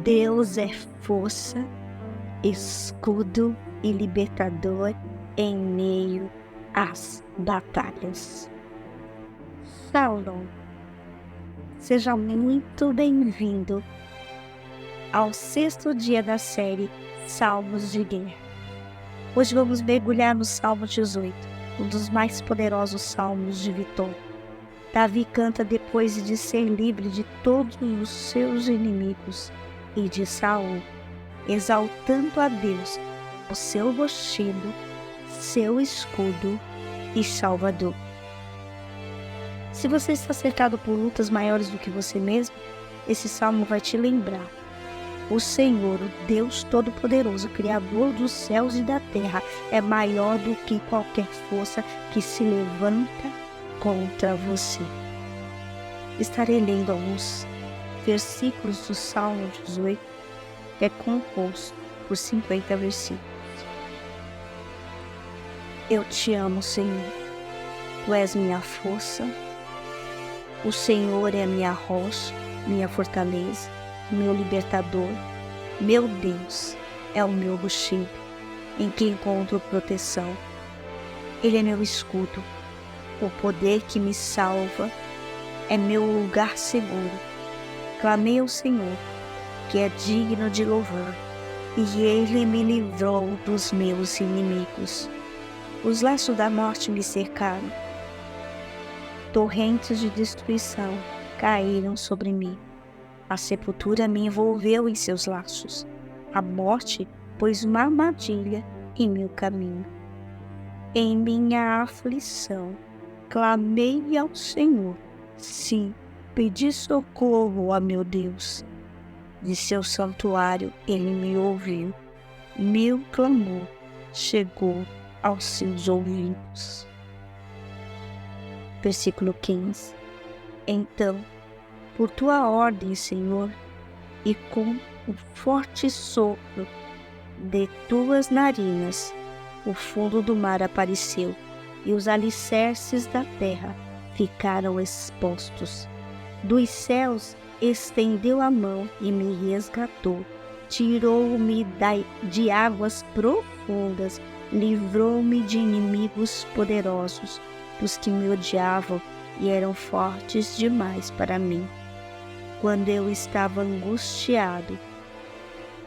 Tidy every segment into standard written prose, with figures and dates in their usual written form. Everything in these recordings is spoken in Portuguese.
Deus é força, escudo e libertador em meio às batalhas. Shalom. Seja muito bem-vindo ao 6º dia da série Salmos de Guerra. Hoje vamos mergulhar no Salmo 18, um dos mais poderosos salmos de vitória. Davi canta depois de ser livre de todos os seus inimigos e de Saul, exaltando a Deus, o seu rochedo, seu escudo e salvador. Se você está cercado por lutas maiores do que você mesmo, esse salmo vai te lembrar. O Senhor, o Deus Todo-Poderoso, Criador dos céus e da terra, é maior do que qualquer força que se levanta contra você. Estarei lendo alguns versículos do Salmo 18, que é composto por 50 versículos. Eu te amo, Senhor. Tu és minha força. O Senhor é a minha rocha, minha fortaleza, meu libertador. Meu Deus é o meu rochedo, em que encontro proteção. Ele é meu escudo. O poder que me salva é meu lugar seguro. Clamei ao Senhor, que é digno de louvor, e Ele me livrou dos meus inimigos. Os laços da morte me cercaram. Torrentes de destruição caíram sobre mim. A sepultura me envolveu em seus laços. A morte pôs uma armadilha em meu caminho. Em minha aflição, clamei ao Senhor, sim, pedi socorro a meu Deus. De seu santuário ele me ouviu, meu clamor chegou aos seus ouvidos. Versículo 15. Então, por tua ordem, Senhor, e com o forte sopro de tuas narinas, o fundo do mar apareceu, e os alicerces da terra ficaram expostos. Dos céus estendeu a mão e me resgatou. Tirou-me de águas profundas, livrou-me de inimigos poderosos, dos que me odiavam e eram fortes demais para mim. Quando eu estava angustiado,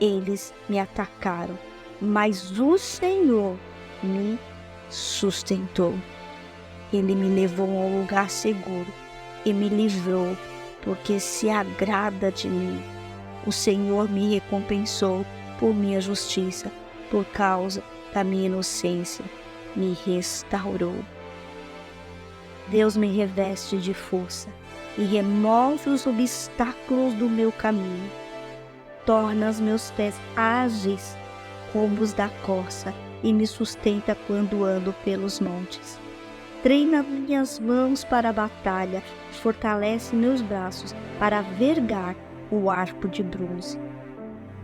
eles me atacaram, mas o Senhor me sustentou. Ele me levou a um lugar seguro e me livrou, porque se agrada de mim. O Senhor me recompensou por minha justiça, por causa da minha inocência, me restaurou. Deus me reveste de força e remove os obstáculos do meu caminho. Torna os meus pés ágeis como os da corça e me sustenta quando ando pelos montes. Treina minhas mãos para a batalha, fortalece meus braços para vergar o arco de bronze.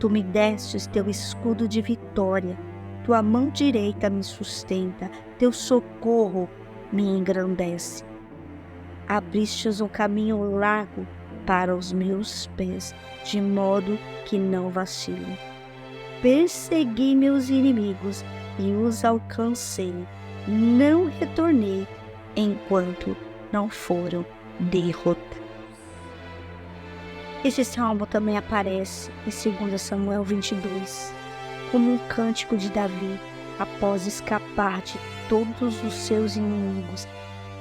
Tu me destes teu escudo de vitória, tua mão direita me sustenta, teu socorro me engrandece. Abristes um caminho largo para os meus pés, de modo que não vacilem. Persegui meus inimigos e os alcancei. Não retornei enquanto não foram derrotados. Esse salmo também aparece em 2 Samuel 22, como um cântico de Davi após escapar de todos os seus inimigos,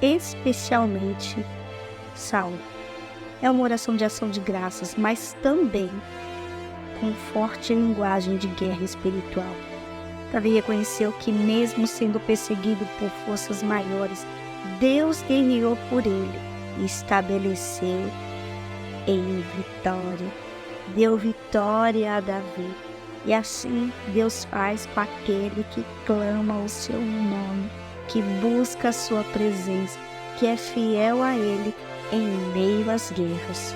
especialmente Saul. É uma oração de ação de graças, mas também com forte linguagem de guerra espiritual. Davi reconheceu que, mesmo sendo perseguido por forças maiores, Deus guerreou por ele e estabeleceu em vitória. Deu vitória a Davi. E assim Deus faz com aquele que clama o seu nome, que busca a sua presença, que é fiel a ele em meio às guerras.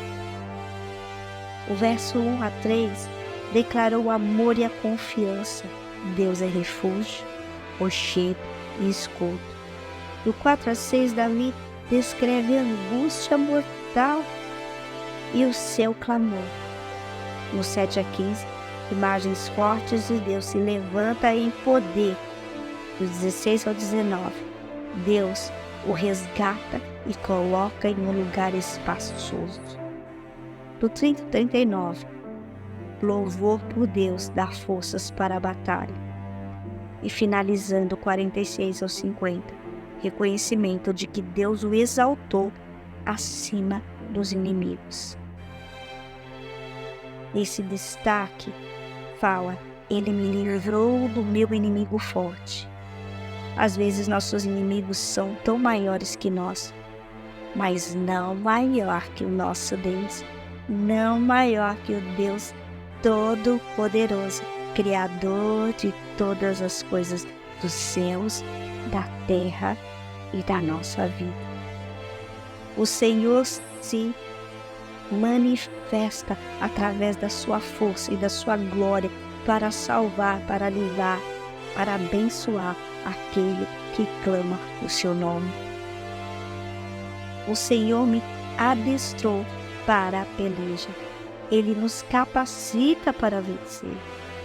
O verso 1 a 3 declarou o amor e a confiança. Deus é refúgio, rochedo e escudo. Do 4 a 6, Davi descreve a angústia mortal e o seu clamor. No 7-15, imagens fortes de Deus se levanta em poder. Do 16-19, Deus o resgata e coloca em um lugar espaçoso. Do 30-39, louvor por Deus dá forças para a batalha. E finalizando 46-50, reconhecimento de que Deus o exaltou acima dos inimigos. Esse destaque fala: ele me livrou do meu inimigo forte. Às vezes nossos inimigos são tão maiores que nós, mas não maior que o nosso Deus, não maior que o Deus Todo-Poderoso, Criador de todas as coisas dos céus, da terra e da nossa vida. O Senhor se manifesta através da sua força e da sua glória para salvar, para livrar, para abençoar aquele que clama o seu nome. O Senhor me adestrou para a peleja. Ele nos capacita para vencer.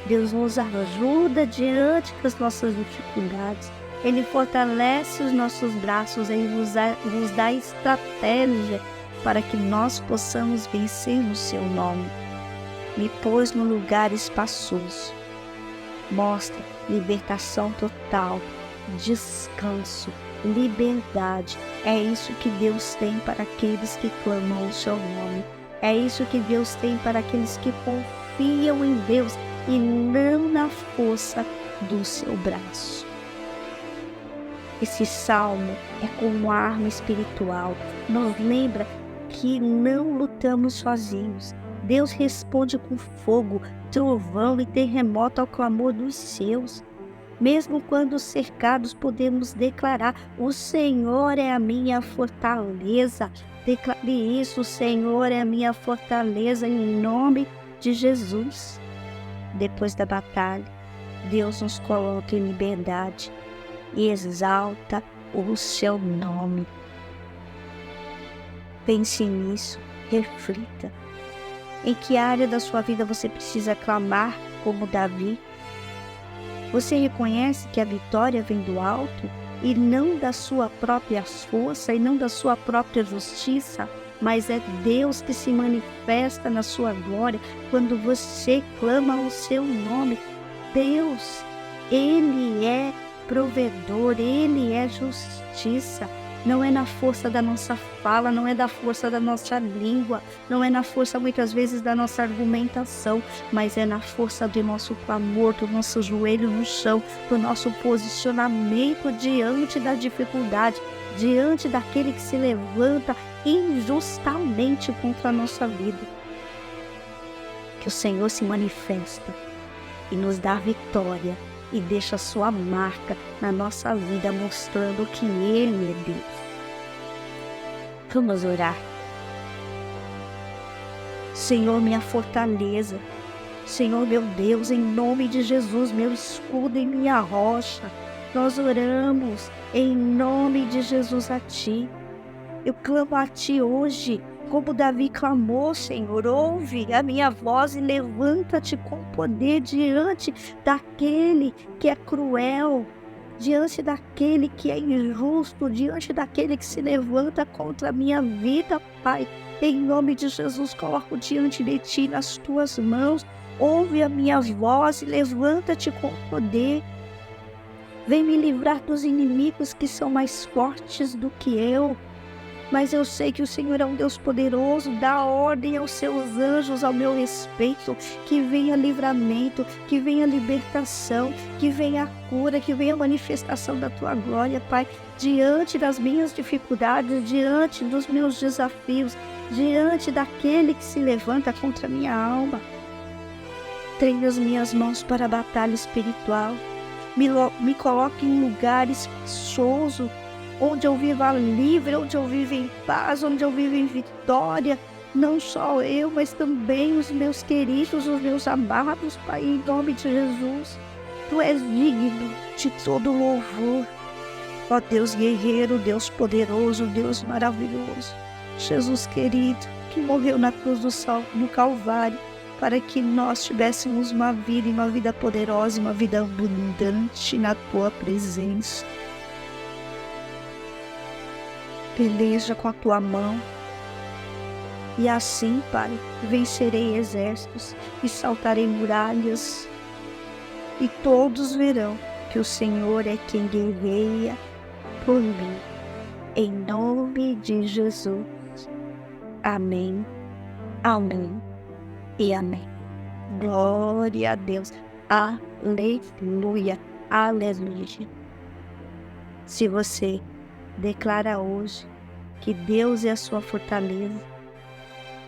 Deus nos ajuda diante das nossas dificuldades. Ele fortalece os nossos braços, Ele nos dá estratégia para que nós possamos vencer no seu nome. Me pôs no lugar espaçoso. Mostra libertação total, descanso, liberdade. É isso que Deus tem para aqueles que clamam o seu nome. É isso que Deus tem para aqueles que confiam em Deus e não na força do seu braço. Esse salmo é como uma arma espiritual. Nos lembra que não lutamos sozinhos. Deus responde com fogo, trovão e terremoto ao clamor dos seus. Mesmo quando cercados, podemos declarar: o Senhor é a minha fortaleza. Declare isso: o Senhor é a minha fortaleza, em nome de Jesus. Depois da batalha, Deus nos coloca em liberdade e exalta o seu nome. Pense nisso, reflita. Em que área da sua vida você precisa clamar como Davi? Você reconhece que a vitória vem do alto e não da sua própria força e não da sua própria justiça, mas é Deus que se manifesta na sua glória quando você clama o seu nome. Deus, Ele é provedor, Ele é justiça. Não é na força da nossa fala, não é da força da nossa língua, não é na força muitas vezes da nossa argumentação, mas é na força do nosso clamor, do nosso joelho no chão, do nosso posicionamento diante da dificuldade, diante daquele que se levanta injustamente contra a nossa vida. Que o Senhor se manifesta e nos dá vitória e deixa sua marca na nossa vida, mostrando que Ele é Deus. Vamos orar. Senhor, minha fortaleza, Senhor, meu Deus, em nome de Jesus, meu escudo e minha rocha, nós oramos em nome de Jesus a Ti. Eu clamo a Ti hoje, como Davi clamou, Senhor, ouve a minha voz e levanta-te com poder diante daquele que é cruel, diante daquele que é injusto, diante daquele que se levanta contra a minha vida, Pai. Em nome de Jesus, coloco diante de Ti nas Tuas mãos, ouve a minha voz e levanta-te com poder. Vem me livrar dos inimigos que são mais fortes do que eu. Mas eu sei que o Senhor é um Deus poderoso, dá ordem aos seus anjos ao meu respeito, que venha livramento, que venha libertação, que venha cura, que venha manifestação da Tua glória, Pai, diante das minhas dificuldades, diante dos meus desafios, diante daquele que se levanta contra a minha alma. Treine as minhas mãos para a batalha espiritual, me coloque em um lugar espaçoso, onde eu viva livre, onde eu viva em paz, onde eu viva em vitória, não só eu, mas também os meus queridos, os meus amados, Pai, em nome de Jesus. Tu és digno de todo louvor, ó Deus guerreiro, Deus poderoso, Deus maravilhoso, Jesus querido, que morreu na cruz do Calvário, para que nós tivéssemos uma vida poderosa, uma vida abundante na Tua presença. Peleja com a Tua mão, e assim, Pai, vencerei exércitos e saltarei muralhas, e todos verão que o Senhor é quem guerreia por mim. Em nome de Jesus. Amém, amém e amém. Glória a Deus. Aleluia, aleluia. Se você declara hoje que Deus é a sua fortaleza,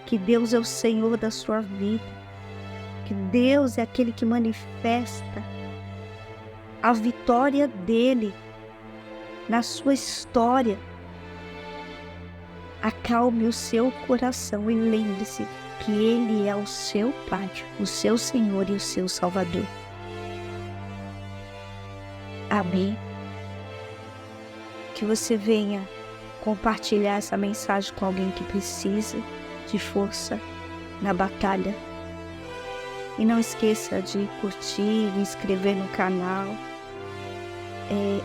que Deus é o Senhor da sua vida, que Deus é aquele que manifesta a vitória dele na sua história, acalme o seu coração e lembre-se que Ele é o seu Pai, o seu Senhor e o seu Salvador. Amém. Que você venha compartilhar essa mensagem com alguém que precisa de força na batalha. E não esqueça de curtir, inscrever no canal,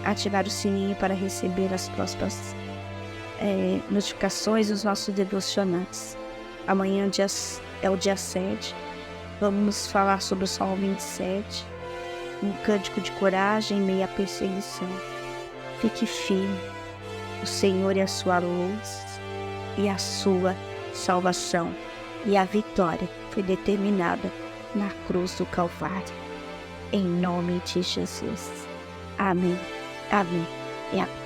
ativar o sininho para receber as próximas notificações dos nossos devocionais. Amanhã é o dia 7. Vamos falar sobre o Salmo 27, um cântico de coragem em meio à perseguição. Fique firme. O Senhor é a sua luz e a sua salvação. E a vitória foi determinada na cruz do Calvário. Em nome de Jesus. Amém, amém e amém.